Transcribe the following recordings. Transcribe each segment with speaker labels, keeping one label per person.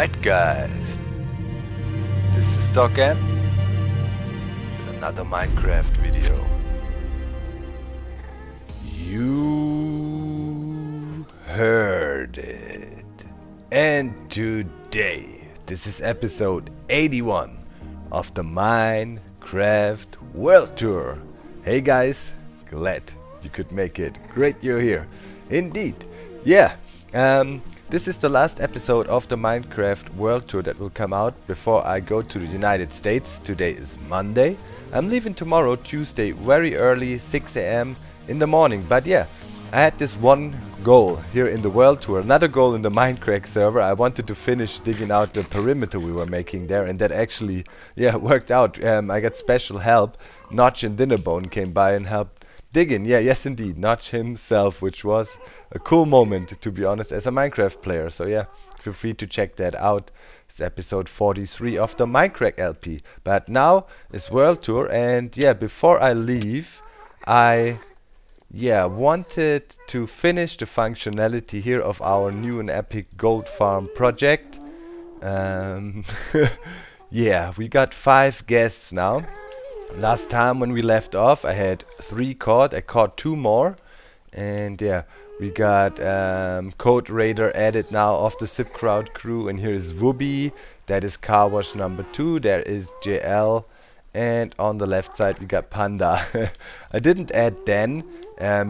Speaker 1: Alright guys, this is DocM with another Minecraft video. You heard it. And today, this is episode 81 of the Minecraft World Tour. Hey guys, glad you could make it. Great you're here. Indeed. Yeah. This is the last episode of the Minecraft World Tour that will come out before I go to the United States. Today is Monday. I'm leaving tomorrow, Tuesday, very early, 6 AM in the morning. But yeah, I had this one goal here in the World Tour, another goal in the Minecraft server. I wanted to finish digging out the perimeter we were making there, and that actually, yeah, worked out. I got special help. Notch and Dinnerbone came by and helped digging. Yeah, yes indeed, Notch himself, which was a cool moment, to be honest, as a Minecraft player. So yeah, feel free to check that out. It's episode 43 of the Minecraft LP. But now it's World Tour, and yeah, before I leave, I wanted to finish the functionality here of our new and epic gold farm project. Yeah, we got 5 guests now. Last time when we left off, I had 3 caught. I caught 2 more, and yeah, we got Code Raider added now of the Zip Crowd crew, and here is Wooby. That is Car Wash number 2. There is JL, and on the left side we got Panda. I didn't add Dan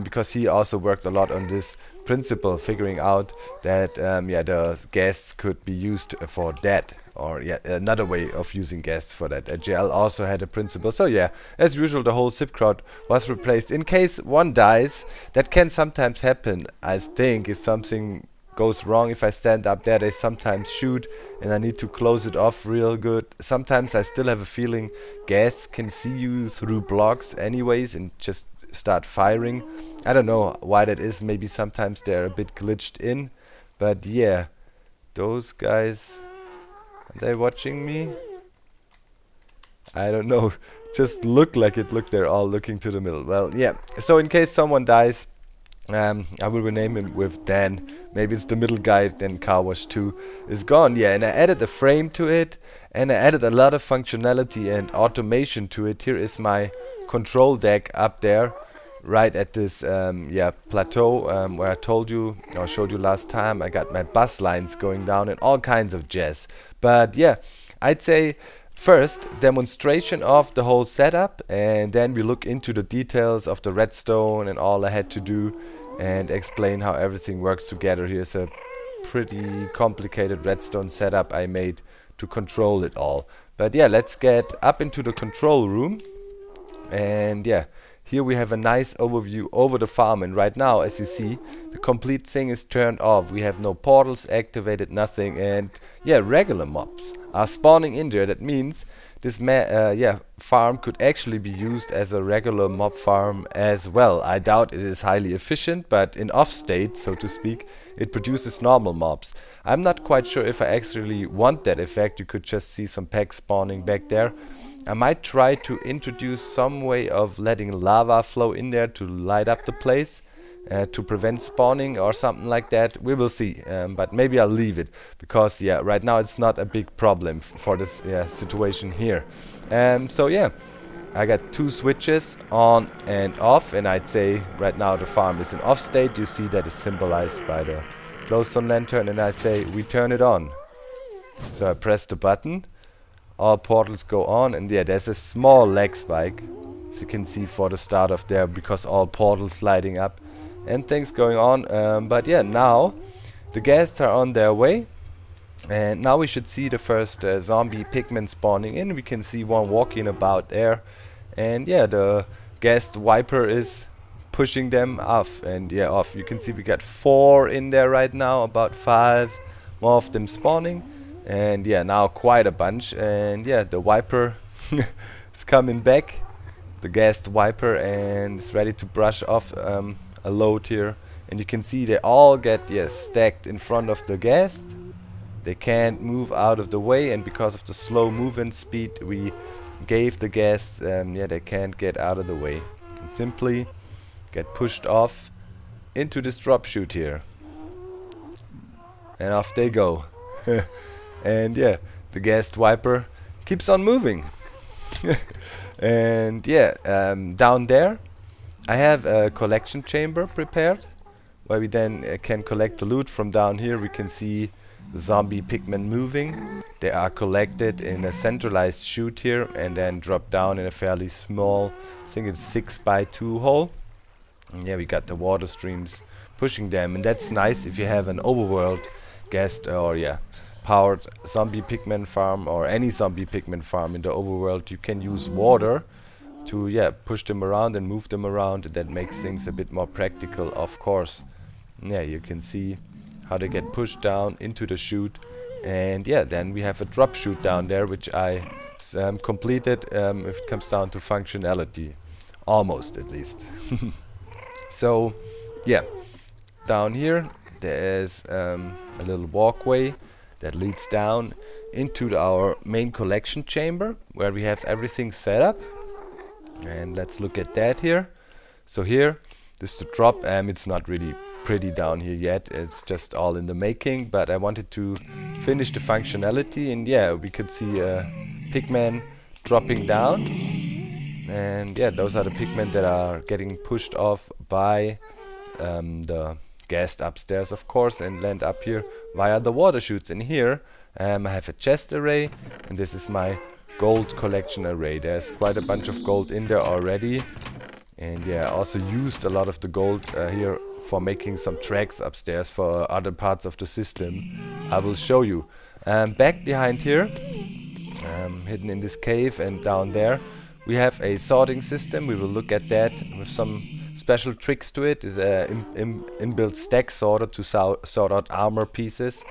Speaker 1: because he also worked a lot on this principle, figuring out that the guests could be used for that. Or yeah, another way of using guests for that. JL also had a principle. So yeah, as usual, the whole Zip Crowd was replaced. In case one dies, that can sometimes happen. I think if something goes wrong, if I stand up there, they sometimes shoot and I need to close it off real good. Sometimes I still have a feeling guests can see you through blocks anyways and just start firing. I don't know why that is. Maybe sometimes they're a bit glitched in. But yeah, those guys... Are they watching me? I don't know. Just look like it. Look, they're all looking to the middle. Well, yeah. So in case someone dies, I will rename him with Dan. Maybe it's the middle guy, then Car Wash 2 is gone. Yeah, and I added a frame to it, and I added a lot of functionality and automation to it. Here is my control deck up there, right at this plateau where I told you, or showed you last time. I got my bus lines going down and all kinds of jazz. But yeah, I'd say first demonstration of the whole setup, and then we look into the details of the redstone and all I had to do and explain how everything works together. Here's a pretty complicated redstone setup I made to control it all. But yeah, let's get up into the control room, and yeah, here we have a nice overview over the farm, and right now, as you see, the complete thing is turned off. We have no portals activated, nothing, and yeah, regular mobs are spawning in there. That means this farm could actually be used as a regular mob farm as well. I doubt it is highly efficient, but in off state, so to speak, it produces normal mobs. I'm not quite sure if I actually want that effect. You could just see some packs spawning back there. I might try to introduce some way of letting lava flow in there to light up the place, to prevent spawning or something like that. We will see, but maybe I'll leave it because yeah, right now it's not a big problem for this situation here. So yeah, I got 2 switches on and off, and I'd say right now the farm is in off state. You see that is symbolized by the glowstone lantern, and I'd say we turn it on. So I press the button. All portals go on, and yeah, there's a small lag spike, as you can see, for the start of there, because all portals lighting up and things going on. But yeah, now the guests are on their way, and now we should see the first zombie pigmen spawning in. We can see one walking about there, and yeah, the guest wiper is pushing them off, and yeah, off. You can see we got 4 in there right now, about 5 more of them spawning. And yeah, now quite a bunch, and yeah, the wiper is coming back, the guest wiper, and it's ready to brush off a load here. And you can see they all get stacked in front of the guest. They can't move out of the way, and because of the slow movement speed we gave the guests, they can't get out of the way and simply get pushed off into this drop chute here. And off they go. And yeah, the gas wiper keeps on moving. And yeah, down there I have a collection chamber prepared, where we then can collect the loot. From down here we can see the zombie pigmen moving. They are collected in a centralized chute here and then drop down in a fairly small, I think it's 6x2 hole. And yeah, we got the water streams pushing them, and that's nice if you have an overworld guest or yeah, powered zombie pigman farm or any zombie pigman farm in the overworld. You can use water to yeah, push them around and move them around. That makes things a bit more practical, of course. Yeah, you can see how they get pushed down into the chute, and yeah, then we have a drop chute down there, which I completed if it comes down to functionality, almost at least. So yeah, down here there is a little walkway that leads down into our main collection chamber, where we have everything set up. And let's look at that here. So here, this is the drop. It's not really pretty down here yet, it's just all in the making, but I wanted to finish the functionality, and yeah, we could see a pigman dropping down, and yeah, those are the pigmen that are getting pushed off by the guest upstairs, of course, and land up here via the water chutes. And here I have a chest array, and this is my gold collection array. There's quite a bunch of gold in there already, and yeah, I also used a lot of the gold here for making some tracks upstairs for other parts of the system. I will show you. Back behind here, hidden in this cave and down there, we have a sorting system. We will look at that with some special tricks to it. Is a inbuilt stack sorter to sort out armor pieces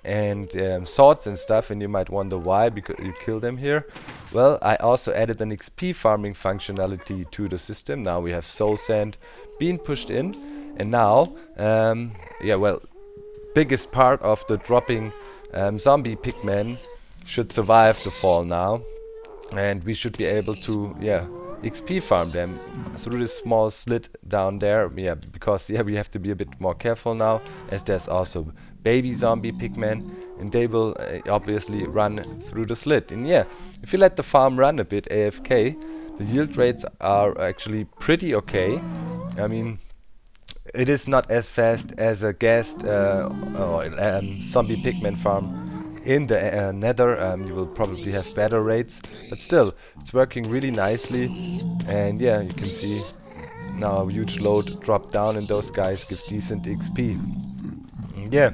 Speaker 1: and swords and stuff, and you might wonder why, because you kill them here. Well, I also added an XP farming functionality to the system. Now we have soul sand being pushed in, and now yeah, well, biggest part of the dropping zombie pigmen should survive the fall now, and we should be able to yeah, XP farm them through this small slit down there. Yeah, because yeah, we have to be a bit more careful now, as there's also baby zombie pigmen, and they will obviously run through the slit. And yeah, if you let the farm run a bit AFK, the yield rates are actually pretty okay. I mean, it is not as fast as a guest or zombie pigman farm in the Nether. You will probably have better rates, but still, it's working really nicely. And yeah, you can see now a huge load drop down, and those guys give decent XP. Yeah,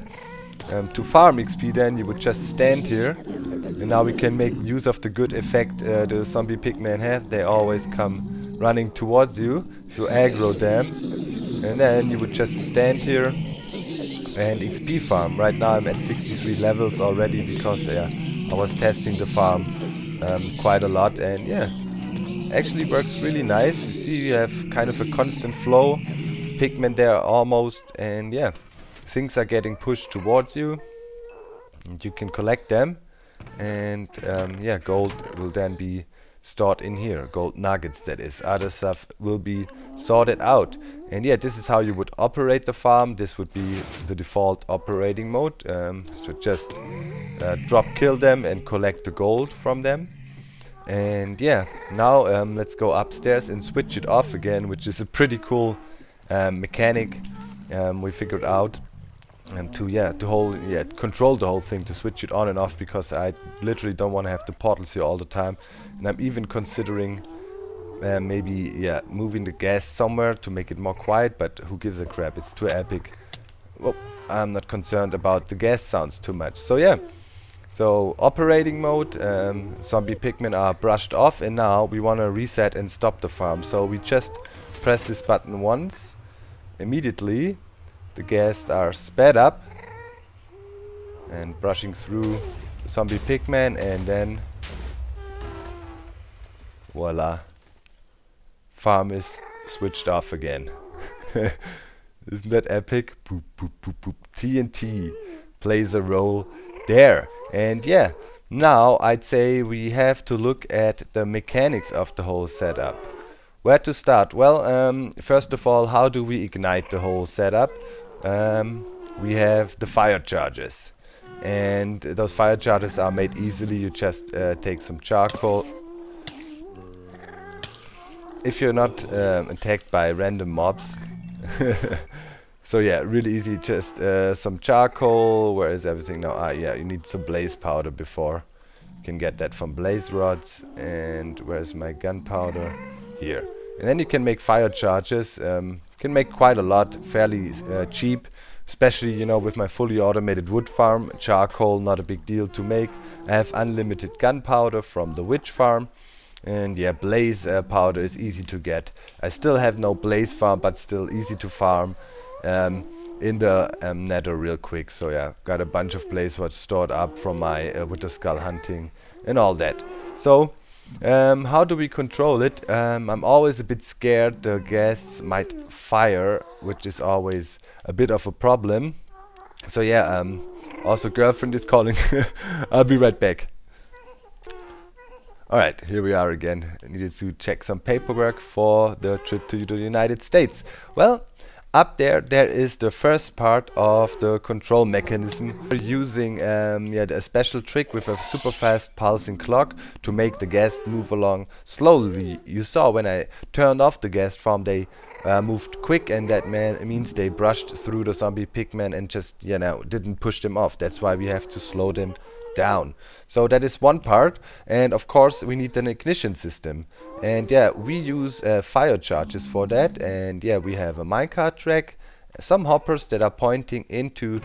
Speaker 1: to farm XP then you would just stand here, and now we can make use of the good effect the zombie pigmen have. They always come running towards you if you aggro them, and then you would just stand here and XP farm. Right now I'm at 63 levels already, because yeah, I was testing the farm quite a lot, and yeah, actually works really nice. You see, you have kind of a constant flow, pigmen there almost, and yeah, things are getting pushed towards you, and you can collect them, and yeah, gold will then be stored in here, gold nuggets that is. Other stuff will be sorted out, and yeah, this is how you would operate the farm. This would be the default operating mode. So just drop kill them and collect the gold from them. And yeah, now let's go upstairs and switch it off again, which is a pretty cool mechanic we figured out. To control the whole thing, to switch it on and off, because I literally don't want to have the portals here all the time, and I'm even considering maybe moving the gas somewhere to make it more quiet, but who gives a crap, it's too epic. Well, I'm not concerned about the gas sounds too much. So yeah, so operating mode, zombie pigmen are brushed off, and now we want to reset and stop the farm. So we just press this button once, immediately the ghasts are sped up and brushing through the zombie pigman, and then voila, farm is switched off again. Isn't that epic? Boop, boop, boop, boop. TNT plays a role there. And yeah, now I'd say we have to look at the mechanics of the whole setup. Where to start? Well, first of all, how do we ignite the whole setup? We have the fire charges. and those fire charges are made easily. You just take some charcoal. If you're not attacked by random mobs. So yeah, really easy, just some charcoal. Where is everything now? Ah yeah, you need some blaze powder before. You can get that from blaze rods. And where's my gunpowder? Here. And then you can make fire charges. Can make quite a lot, fairly cheap. Especially, you know, with my fully automated wood farm. Charcoal, not a big deal to make. I have unlimited gunpowder from the witch farm. And yeah, blaze powder is easy to get. I still have no blaze farm, but still easy to farm in the Nether real quick. So yeah, got a bunch of blaze rods stored up from my with the skull hunting and all that. So how do we control it? I'm always a bit scared the guests might fire, which is always a bit of a problem. So yeah, also girlfriend is calling. I'll be right back. Alright, here we are again. I needed to check some paperwork for the trip to the United States. Well, up there is the first part of the control mechanism. We're using a special trick with a super fast pulsing clock to make the guest move along slowly. You saw when I turned off the guest farm, they moved quick, and that means they brushed through the zombie pigmen and just, you know, didn't push them off. That's why we have to slow them down. So that is one part, and of course we need an ignition system, and yeah, we use fire charges for that. And yeah, we have a minecart track, some hoppers that are pointing into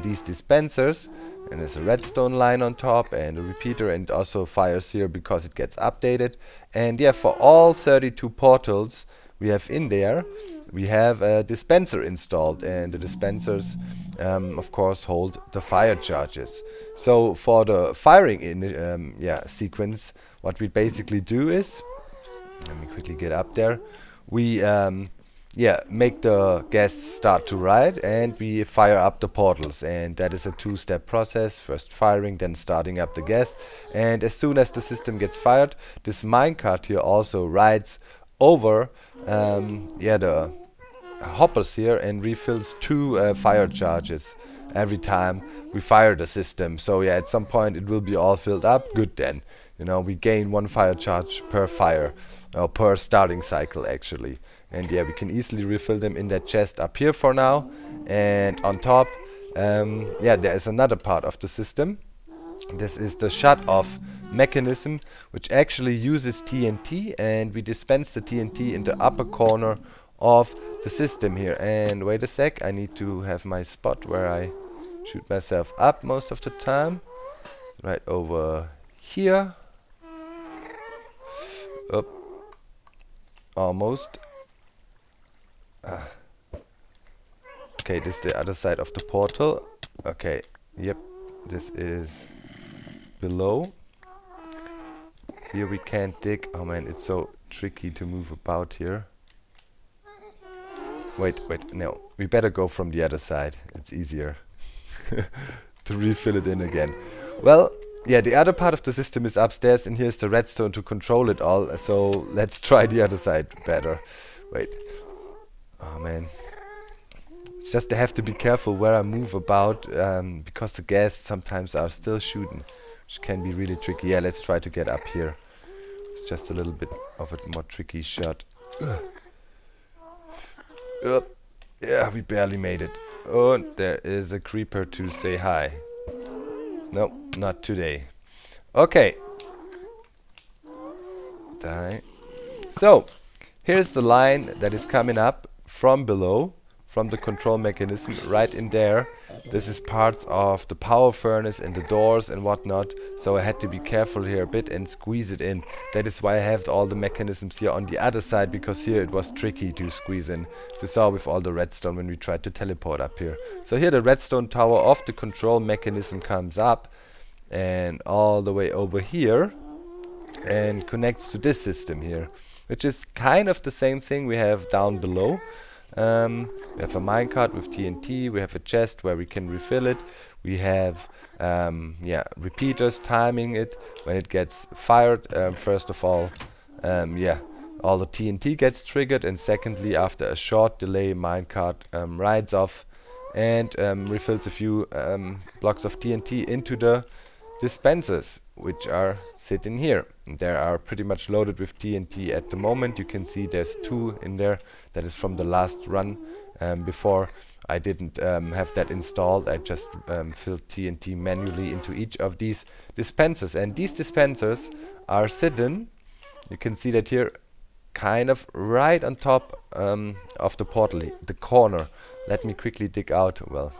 Speaker 1: these dispensers, and there's a redstone line on top and a repeater, and also fires here because it gets updated. And yeah, for all 32 portals we have in there, we have a dispenser installed, and the dispensers of course hold the fire charges. So for the firing in sequence, what we basically do is, let me quickly get up there, we make the guests start to ride, and we fire up the portals, and that is a two-step process. First firing, then starting up the guest, and as soon as the system gets fired, this minecart here also rides over the hoppers here and refills 2 fire charges every time we fire the system. So yeah, at some point it will be all filled up. Good, then, you know, we gain 1 fire charge per fire, per starting cycle actually. And yeah, we can easily refill them in that chest up here for now. And on top, there is another part of the system. This is the shut off mechanism, which actually uses TNT, and we dispense the TNT in the upper corner of the system here. And wait a sec, I need to have my spot where I shoot myself up most of the time. Right over here. Up. Almost. Okay, this is the other side of the portal. Okay, yep, this is below. Here we can't dig. Oh man, it's so tricky to move about here. Wait, no. We better go from the other side. It's easier to refill it in again. Well, yeah, the other part of the system is upstairs, and here's the redstone to control it all. So let's try the other side better. Wait. Oh man. It's just I have to be careful where I move about, because the guests sometimes are still shooting, which can be really tricky. Yeah, let's try to get up here. It's just a little bit of a more tricky shot. Yeah, we barely made it. Oh, there is a creeper to say hi. Nope, not today. Okay. Die. So, here's the line that is coming up from below, from the control mechanism, right in there. This is parts of the power furnace and the doors and whatnot, so I had to be careful here a bit and squeeze it in. That is why I have all the mechanisms here on the other side, because here it was tricky to squeeze in. As you saw with all the redstone when we tried to teleport up here. So here the redstone tower of the control mechanism comes up and all the way over here and connects to this system here, which is kind of the same thing we have down below. We have a minecart with TNT, we have a chest where we can refill it, we have repeaters timing it when it gets fired. First of all, all the TNT gets triggered, and secondly, after a short delay, minecart rides off and refills a few blocks of TNT into the dispensers, which are sitting here. They are pretty much loaded with TNT at the moment. You can see there's 2 in there. That is from the last run. Before I didn't have that installed. I just filled TNT manually into each of these dispensers, and these dispensers are sitting, you can see that here, kind of right on top of the portal, the corner. Let me quickly dig out, well,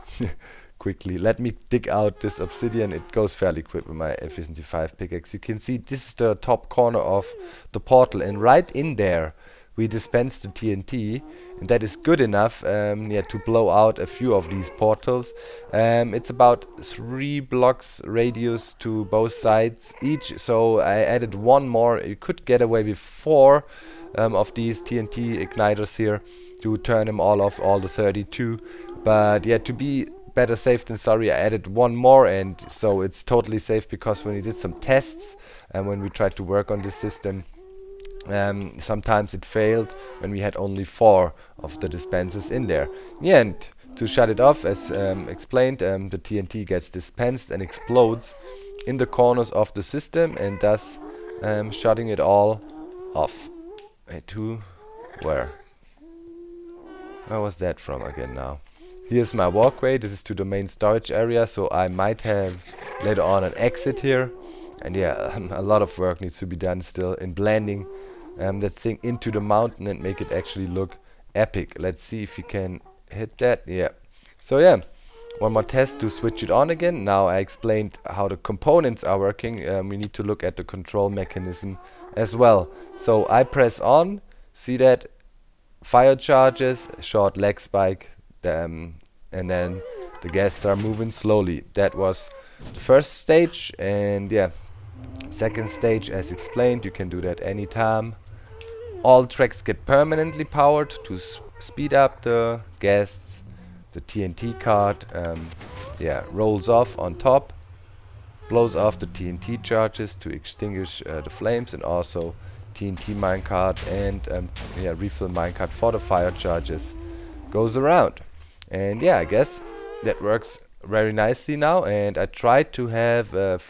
Speaker 1: let me dig out this obsidian. It goes fairly quick with my efficiency 5 pickaxe. You can see this is the top corner of the portal, and right in there we dispense the TNT, and that is good enough to blow out a few of these portals. It's about 3 blocks radius to both sides each, so I added 1 more. You could get away with 4 of these TNT igniters here to turn them all off, all the 32, but yeah, to be better safe than sorry, I added 1 more, and so it's totally safe, because when we did some tests and when we tried to work on this system, sometimes it failed when we had only 4 of the dispensers in there. In the end, to shut it off, as explained, the TNT gets dispensed and explodes in the corners of the system, and thus shutting it all off. To where? Where was that from again now? Here's my walkway. This is to the main storage area, so I might have later on an exit here. And yeah, a lot of work needs to be done still in blending that thing into the mountain and make it actually look epic. Let's see if we can hit that. Yeah. So yeah, 1 more test to switch it on again. Now I explained how the components are working. We need to look at the control mechanism as well. So I press on, see that fire charges, short lag spike, and then the ghasts are moving slowly. That was the first stage, and yeah, second stage, as explained, you can do that anytime. All tracks get permanently powered to speed up the ghasts. The TNT card rolls off on top, blows off the TNT charges to extinguish the flames, and also TNT minecart and refill minecart for the fire charges goes around. And yeah, I guess that works very nicely now, and I tried to have a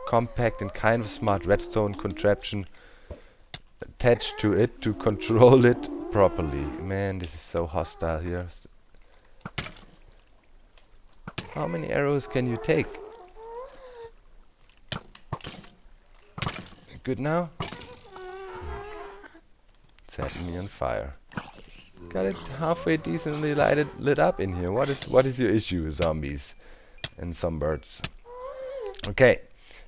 Speaker 1: compact and kind of smart redstone contraption attached to it to control it properly. Man, this is so hostile here. How many arrows can you take? Good now? Setting me on fire. Got it halfway decently lit up in here. What is your issue, zombies and some birds? Okay,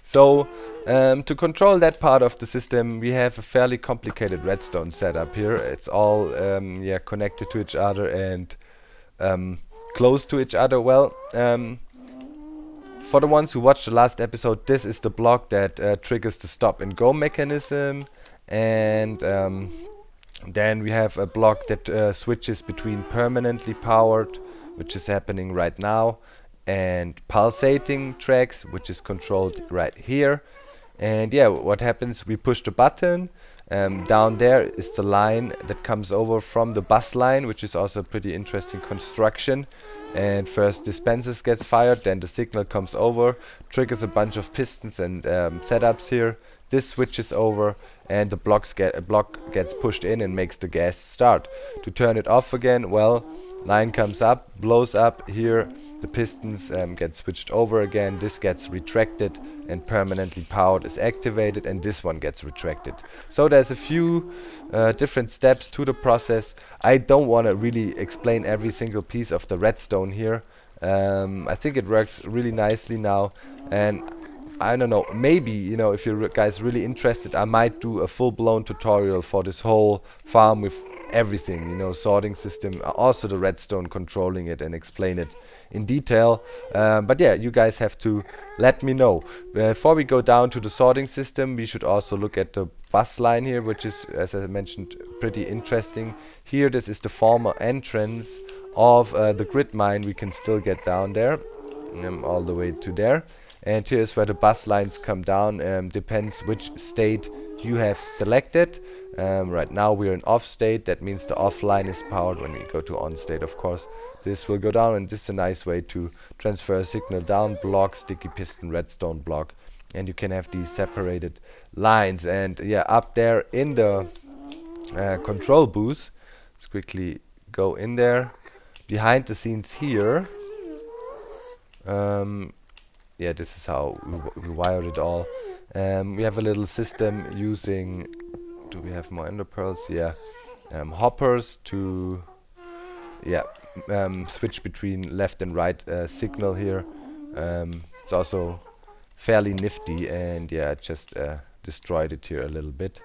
Speaker 1: so to control that part of the system, we have a fairly complicated redstone setup here. It's all connected to each other and close to each other. Well, for the ones who watched the last episode, this is the block that triggers the stop and go mechanism, and then we have a block that switches between permanently powered, which is happening right now, and pulsating tracks, which is controlled right here. And yeah, what happens, we push the button, down there is the line that comes over from the bus line, which is also a pretty interesting construction. And first dispensers gets fired, then the signal comes over, triggers a bunch of pistons and setups here. This switches over, and the block gets pushed in and makes the gas start. To turn it off again, well, line comes up, blows up here, the pistons get switched over again, this gets retracted and permanently powered is activated, and this one gets retracted. So there's a few different steps to the process. I don't want to really explain every single piece of the redstone here. I think it works really nicely now, and I don't know, maybe, you know, if you guys really interested, I might do a full-blown tutorial for this whole farm with everything, you know, sorting system, also the redstone, controlling it and explain it in detail. But yeah, you guys have to let me know. Before we go down to the sorting system, we should also look at the bus line here, which is, as I mentioned, pretty interesting. Here, this is the former entrance of the grid mine. We can still get down there, all the way to there. And here's where the bus lines come down. Depends which state you have selected. Right now we're in off state. That means the off line is powered. When we go to on state, of course, this will go down, and this is a nice way to transfer a signal down. Block, sticky piston, redstone block, and you can have these separated lines. And yeah, up there in the control booth, let's quickly go in there. Behind the scenes here, yeah, this is how we wired it all. We have a little system using, do we have more ender pearls? Yeah, hoppers to switch between left and right signal here. It's also fairly nifty, and yeah, I just destroyed it here a little bit,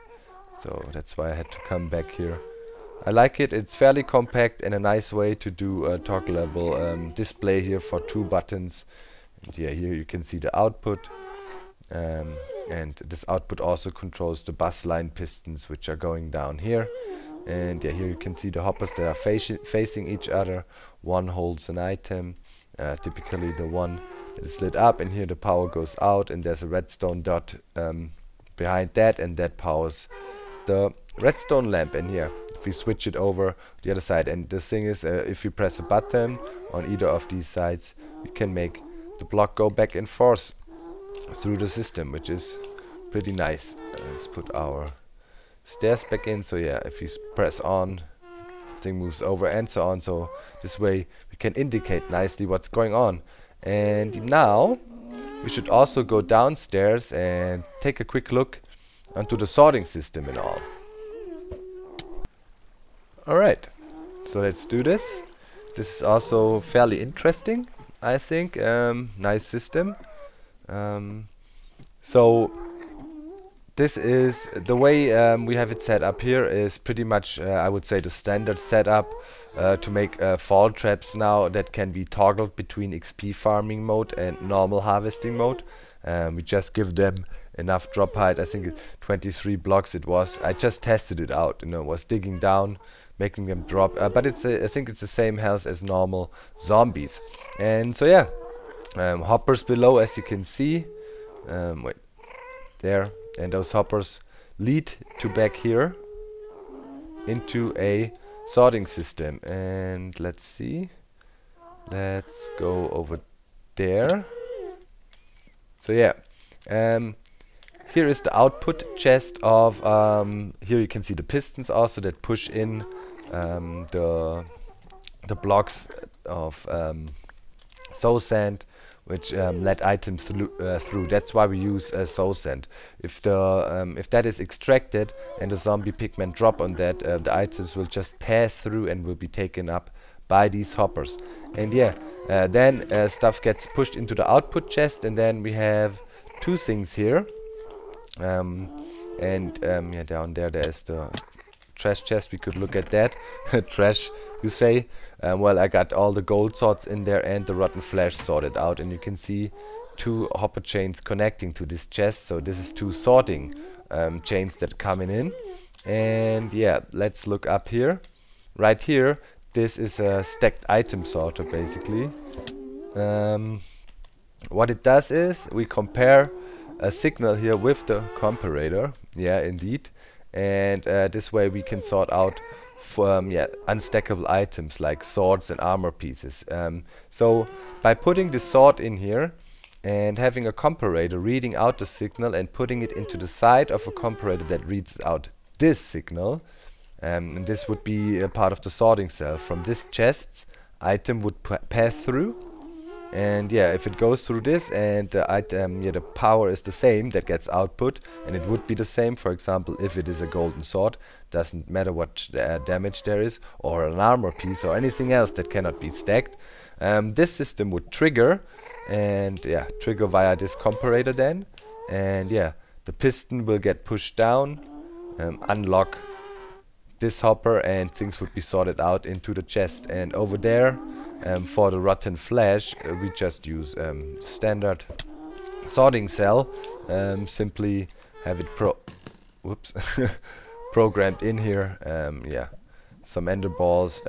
Speaker 1: so that's why I had to come back here. I like it. It's fairly compact and a nice way to do a toggleable display here for 2 buttons. And yeah, here you can see the output, and this output also controls the bus line pistons, which are going down here. And yeah, here you can see the hoppers that are facing each other. One holds an item, typically the one that is lit up, and here the power goes out, and there's a redstone dot behind that, and that powers the redstone lamp. And here, if we switch it over the other side, and the thing is, if you press a button on either of these sides, you can make the block go back and forth through the system, which is pretty nice. Let's put our stairs back in. So yeah, if you press on, thing moves over, and so on. So this way we can indicate nicely what's going on. And now we should also go downstairs and take a quick look onto the sorting system and all. Alright, so let's do this. This is also fairly interesting, I think. Nice system. So this is the way we have it set up here is pretty much, I would say, the standard setup to make fall traps now that can be toggled between XP farming mode and normal harvesting mode. We just give them enough drop height. I think 23 blocks it was. I just tested it out, was digging down, making them drop, but it's I think it's the same health as normal zombies. And so yeah, hoppers below, as you can see, wait, there, and those hoppers lead to back here into a sorting system. And let's see, let's go over there. So yeah, here is the output chest of, here you can see the pistons also that push in the blocks of soul sand, which let items through. That's why we use soul sand. If that is extracted and the zombie pigmen drop on that, the items will just pass through and will be taken up by these hoppers. And yeah, then stuff gets pushed into the output chest, and then we have 2 things here. Yeah, down there's the trash chest. We could look at that. Trash, you say? Well, I got all the gold swords in there and the rotten flesh sorted out, and you can see 2 hopper chains connecting to this chest. So this is 2 sorting chains that coming in. And yeah, let's look up here. Right here, this is a stacked item sorter basically. What it does is we compare a signal here with the comparator. Yeah, indeed. And this way we can sort out unstackable items like swords and armor pieces. So by putting the sword in here and having a comparator reading out the signal and putting it into the side of a comparator that reads out this signal, and this would be a part of the sorting cell. From this chest, item would pass through. And yeah, if it goes through this and the item, the power is the same that gets output, and it would be the same, for example, if it is a golden sword, doesn't matter what damage there is, or an armor piece or anything else that cannot be stacked, this system would trigger, and yeah, trigger via this comparator then, and yeah, the piston will get pushed down, unlock this hopper, and things would be sorted out into the chest. And over there, for the rotten flesh, we just use standard sorting cell. Simply have it programmed in here. Yeah, some ender balls,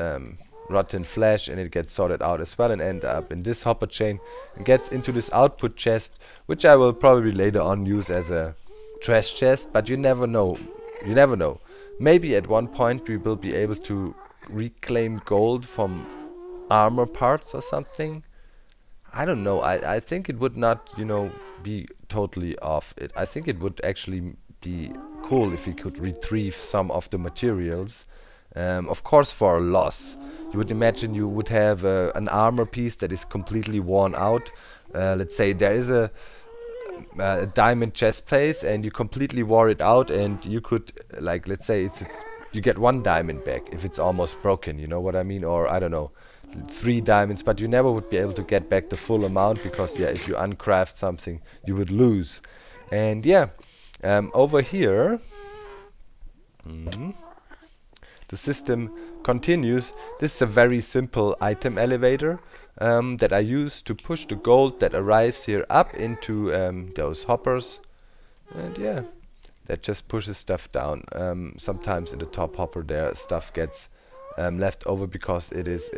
Speaker 1: rotten flesh, and it gets sorted out as well and end up in this hopper chain and gets into this output chest, which I will probably later on use as a trash chest. But you never know. You never know. Maybe at one point we will be able to reclaim gold from armor parts or something. I don't know. I think it would not, you know, be totally off. I think it would actually be cool if we could retrieve some of the materials. Of course, for a loss. You would imagine you would have an armor piece that is completely worn out. Let's say there is a diamond chest plate and you completely wore it out, and you could, like, let's say you get 1 diamond back if it's almost broken, you know what I mean? Or I don't know, 3 diamonds, but you never would be able to get back the full amount, because yeah, if you uncraft something you would lose. And yeah, over here the system continues. This is a very simple item elevator that I use to push the gold that arrives here up into those hoppers, and yeah, that just pushes stuff down. Sometimes in the top hopper there stuff gets left over because it is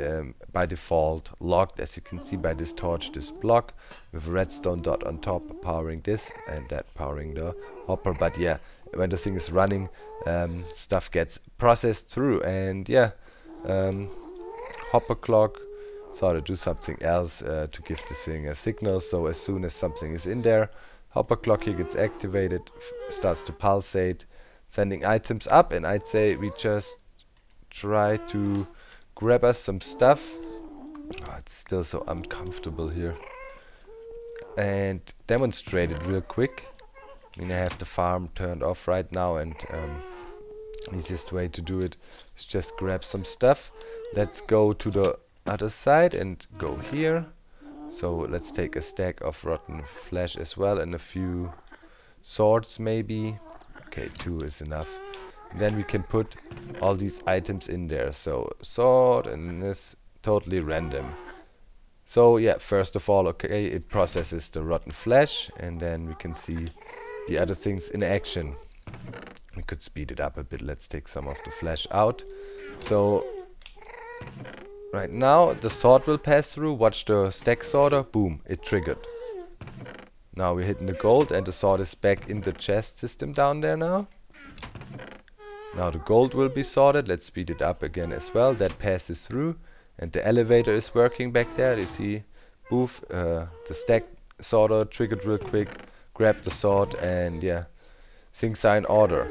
Speaker 1: by default locked, as you can see by this torch, this block with a redstone dot on top powering this, and that powering the hopper. But yeah, when the thing is running, stuff gets processed through, and yeah, hopper clock sort of do something else to give the thing a signal. So as soon as something is in there, hopper clock here gets activated, starts to pulsate, sending items up. And I'd say we just try to grab us some stuff. Oh, it's still so uncomfortable here. And demonstrate it real quick. I mean, I have the farm turned off right now, and easiest way to do it is just grab some stuff. Let's go to the other side and go here. So let's take a stack of rotten flesh as well, and a few swords maybe. Okay, 2 is enough. And then we can put all these items in there. So sword, and this totally random. So yeah, first of all, okay, it processes the rotten flesh, and then we can see the other things in action. We could speed it up a bit. Let's take some of the flesh out. So right now the sword will pass through. Watch the stack sorter. Boom, it triggered. Now we're hitting the gold, and the sword is back in the chest system down there now. Now the gold will be sorted. Let's speed it up again as well. That passes through, and the elevator is working back there. You see, boof, the stack sorter triggered real quick. Grab the sword, and yeah, things are in order.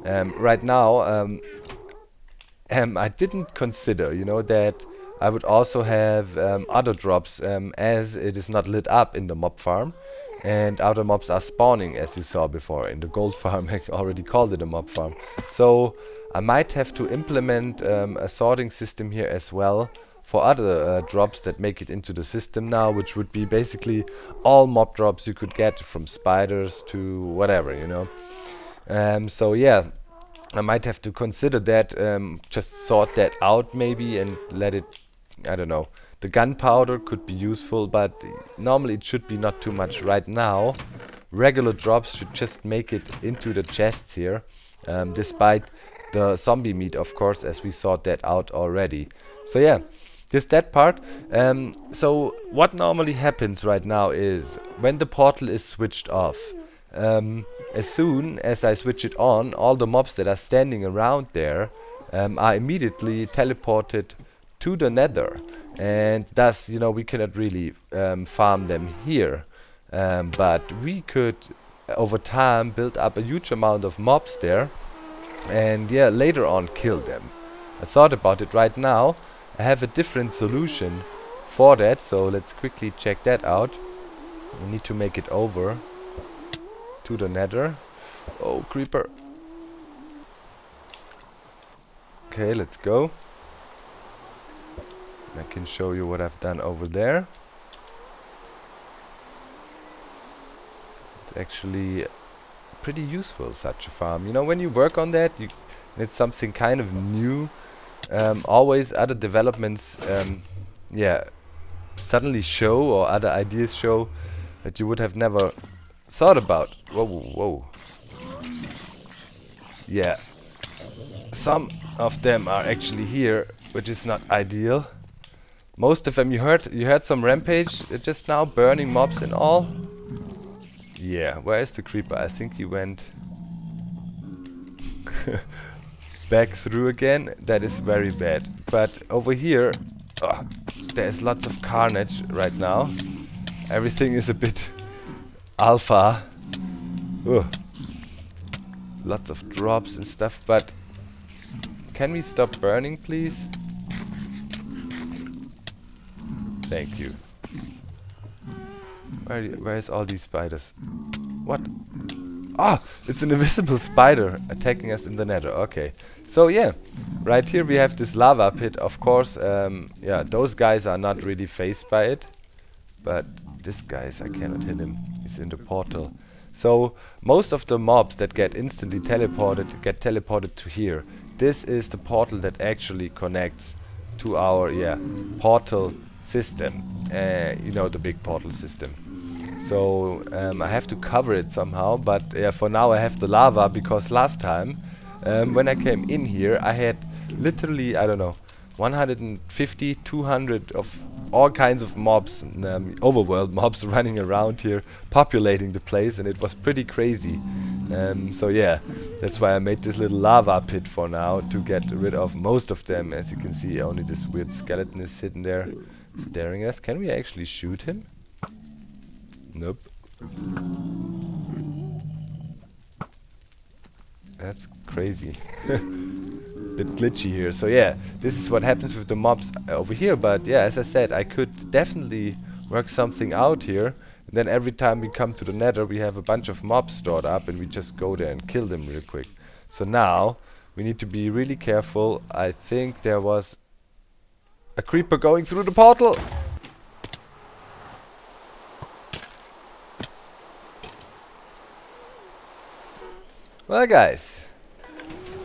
Speaker 1: Right now, I didn't consider, you know, that I would also have other drops, as it is not lit up in the mob farm, and other mobs are spawning, as you saw before in the gold farm. I already called it a mob farm. So I might have to implement a sorting system here as well for other drops that make it into the system now, which would be basically all mob drops you could get, from spiders to whatever, you know. So yeah, I might have to consider that, just sort that out maybe and let it, I don't know. The gunpowder could be useful, but normally it should be not too much right now. Regular drops should just make it into the chests here, despite the zombie meat, of course, as we sort that out already. So yeah, just that part. So what normally happens right now is when the portal is switched off, as soon as I switch it on, all the mobs that are standing around there are immediately teleported to the Nether, and thus, you know, we cannot really farm them here, but we could over time build up a huge amount of mobs there, and yeah, later on kill them. I thought about it right now. I have a different solution for that, so let's quickly check that out. We need to make it over to the Nether. Oh, creeper. Okay, let's go. I can show you what I've done over there. It's actually pretty useful, such a farm. You know, when you work on that, it's something kind of new. Always other developments, yeah, suddenly show, or other ideas show that you would have never thought about. Whoa, whoa. Yeah, some of them are actually here, which is not ideal. Most of them, you heard some rampage just now, burning mobs and all. Yeah, where is the creeper? I think he went back through again. That is very bad. But over here, Oh, there's lots of carnage right now. Everything is a bit alpha. Ugh. Lots of drops and stuff, but can we stop burning, please? Thank you. Where's all these spiders? What? Ah, it's an invisible spider attacking us in the Nether. Okay. So yeah, right here we have this lava pit. Of course, yeah, those guys are not really phased by it, but this guy, I cannot hit him. He's in the portal. So most of the mobs that get instantly teleported get teleported to here. This is the portal that actually connects to our portal system. You know, the big portal system. So I have to cover it somehow, but for now I have the lava, because last time when I came in here I had literally, I don't know, 150, 200 of all kinds of mobs, overworld mobs running around here, populating the place, and it was pretty crazy. So yeah, that's why I made this little lava pit for now, to get rid of most of them. As you can see, only this weird skeleton is sitting there staring at us. Can we actually shoot him? Nope. That's crazy. Bit glitchy here. So yeah, this is what happens with the mobs over here. But yeah, as I said, I could definitely work something out here. And then every time we come to the Nether, we have a bunch of mobs stored up, and we just go there and kill them real quick. So now we need to be really careful. I think there was a creeper going through the portal. Well guys,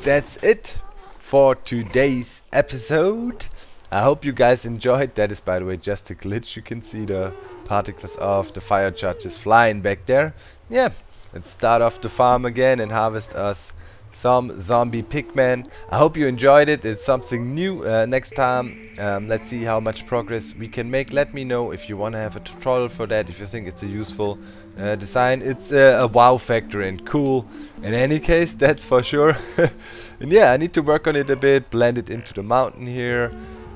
Speaker 1: that's it for today's episode. I hope you guys enjoyed. That is, by the way, just a glitch. You can see the particles of the fire charges flying back there. Yeah, let's start off the farm again and harvest us some zombie pigmen. I hope you enjoyed it. It's something new. Next time, let's see how much progress we can make. Let me know if you want to have a tutorial for that, if you think it's a useful design. It's a wow factor and cool in any case, that's for sure. And yeah, I need to work on it a bit, blend it into the mountain here,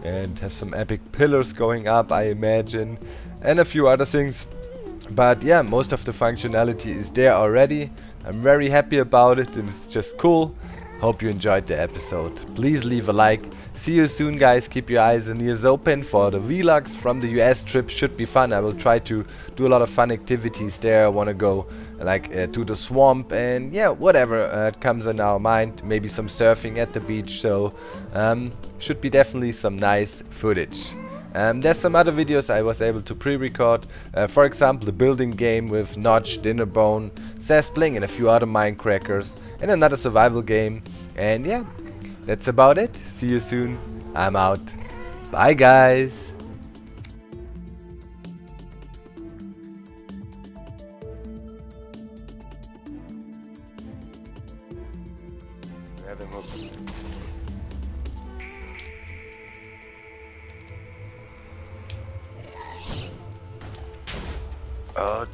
Speaker 1: and have some epic pillars going up, I imagine, and a few other things. But yeah, most of the functionality is there already. I'm very happy about it, and it's just cool. Hope you enjoyed the episode. Please leave a like. See you soon, guys. Keep your eyes and ears open for the vlogs from the US trip. Should be fun. I will try to do a lot of fun activities there. I want to go like to the swamp, and yeah, whatever comes in our mind. Maybe some surfing at the beach. So should be definitely some nice footage. There's some other videos I was able to pre-record, for example the building game with Notch, Dinnerbone, Saspling and a few other Minecrackers, and another survival game. And yeah, that's about it. See you soon. I'm out. Bye guys. Oh,